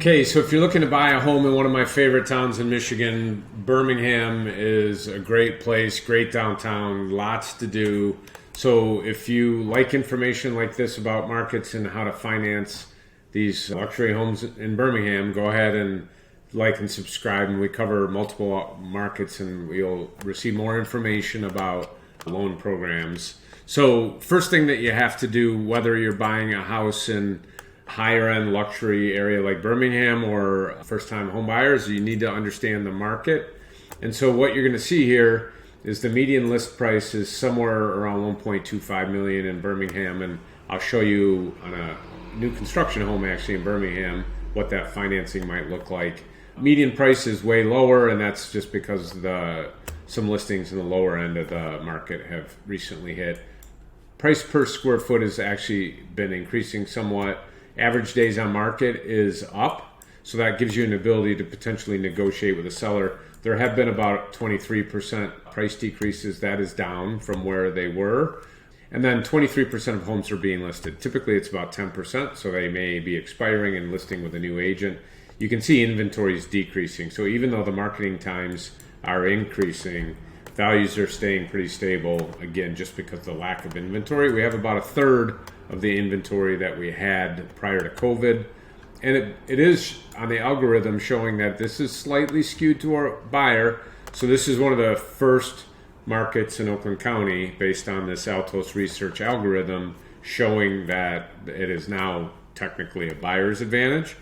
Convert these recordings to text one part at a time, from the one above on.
Okay, so if you're looking to buy a home in one of my favorite towns in Michigan, Birmingham is a great place, great downtown, lots to do. So if you like information like this about markets and how to finance these luxury homes in Birmingham, go ahead and like and subscribe. And we cover multiple markets and we'll receive more information about loan programs. So first thing that you have to do, whether you're buying a house in higher end luxury area like Birmingham or first time home buyers, you need to understand the market. And so what you're going to see here is the median list price is somewhere around 1.25 million in Birmingham, and I'll show you on a new construction home actually in Birmingham what that financing might look like. Median price is way lower, and that's just because some listings in the lower end of the market have recently hit. Price per square foot has actually been increasing somewhat. Average days on market is up, so that gives you an ability to potentially negotiate with a seller. There have been about 23% price decreases. That is down from where they were. And then 23% of homes are being listed. Typically it's about 10%, so they may be expiring and listing with a new agent. You can see inventory is decreasing. So even though the marketing times are increasing, values are staying pretty stable, again, just because of the lack of inventory. We have about a third of the inventory that we had prior to COVID. And it is on the algorithm showing that this is slightly skewed to our buyer. So this is one of the first markets in Oakland County based on this Altos research algorithm showing that it is now technically a buyer's advantage.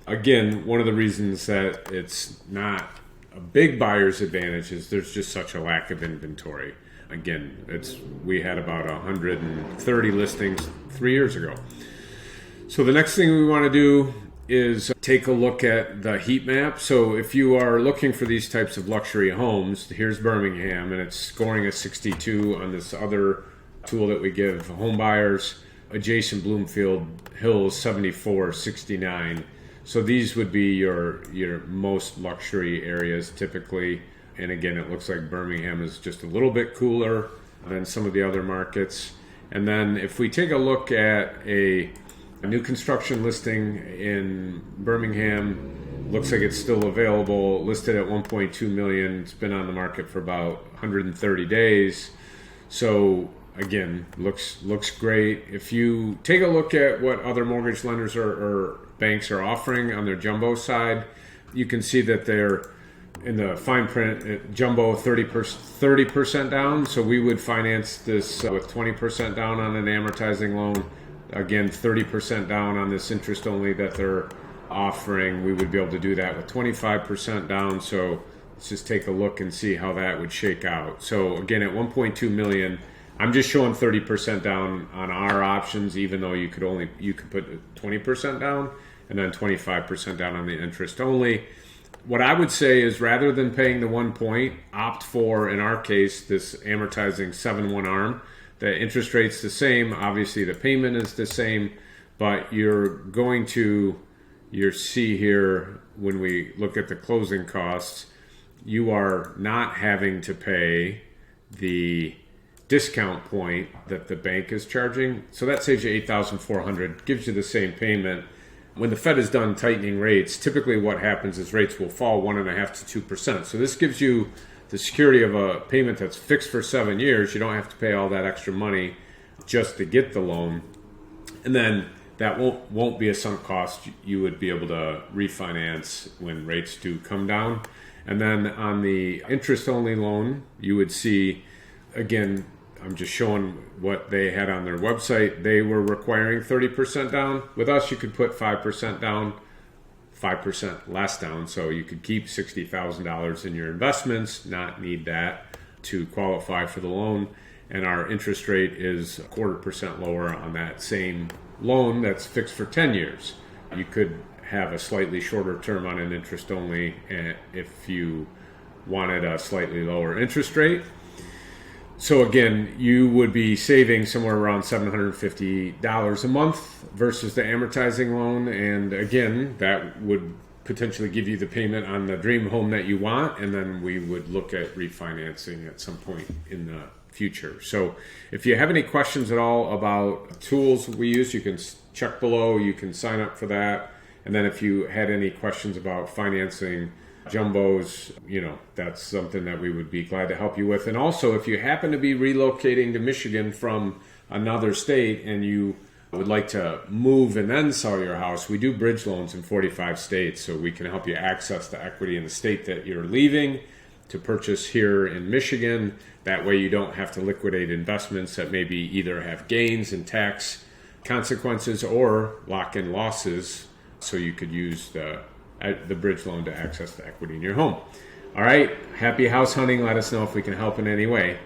Again, one of the reasons that it's not a big buyer's advantage is there's just such a lack of inventory. Again, we had about 130 listings 3 years ago. So the next thing we want to do is take a look at the heat map. So if you are looking for these types of luxury homes, here's Birmingham, and it's scoring a 62 on this other tool that we give home buyers. Adjacent Bloomfield Hills 74, 69. So these would be your most luxury areas typically. And again, it looks like Birmingham is just a little bit cooler than some of the other markets. And then if we take a look at a new construction listing in Birmingham, looks like it's still available, listed at 1.2 million. It's been on the market for about 130 days. So again, looks great. If you take a look at what other mortgage lenders or banks are offering on their jumbo side, you can see that they're in the fine print, jumbo 30% down. So we would finance this with 20% down on an amortizing loan. Again, 30% down on this interest only that they're offering. We would be able to do that with 25% down. So let's just take a look and see how that would shake out. So again, at 1.2 million, I'm just showing 30% down on our options, even though you could put 20% down and then 25% down on the interest only. What I would say is rather than paying the 1 point, opt for, in our case, this amortizing 7-1 ARM. The interest rate's the same. Obviously, the payment is the same, but you're see here when we look at the closing costs, you are not having to pay the discount point that the bank is charging. So that saves you $8,400, gives you the same payment. When the Fed is done tightening rates, typically what happens is rates will fall 1.5% to 2%. So this gives you the security of a payment that's fixed for 7 years. You don't have to pay all that extra money just to get the loan. And then that won't be a sunk cost. You would be able to refinance when rates do come down. And then on the interest-only loan, you would see, again, I'm just showing what they had on their website. They were requiring 30% down. With us, you could put 5% down, 5% less down. So you could keep $60,000 in your investments, not need that to qualify for the loan. And our interest rate is 0.25% lower on that same loan that's fixed for 10 years. You could have a slightly shorter term on an interest only if you wanted a slightly lower interest rate. So again, you would be saving somewhere around $750 a month versus the amortizing loan. And again, that would potentially give you the payment on the dream home that you want. And then we would look at refinancing at some point in the future. So if you have any questions at all about tools we use, you can check below. You can sign up for that. And then if you had any questions about financing jumbos, that's something that we would be glad to help you with. And also, if you happen to be relocating to Michigan from another state and you would like to move and then sell your house, we do bridge loans in 45 states, so we can help you access the equity in the state that you're leaving to purchase here in Michigan. That way you don't have to liquidate investments that maybe either have gains and tax consequences or lock in losses, so you could use the bridge loan to access the equity in your home. All right, happy house hunting. Let us know if we can help in any way.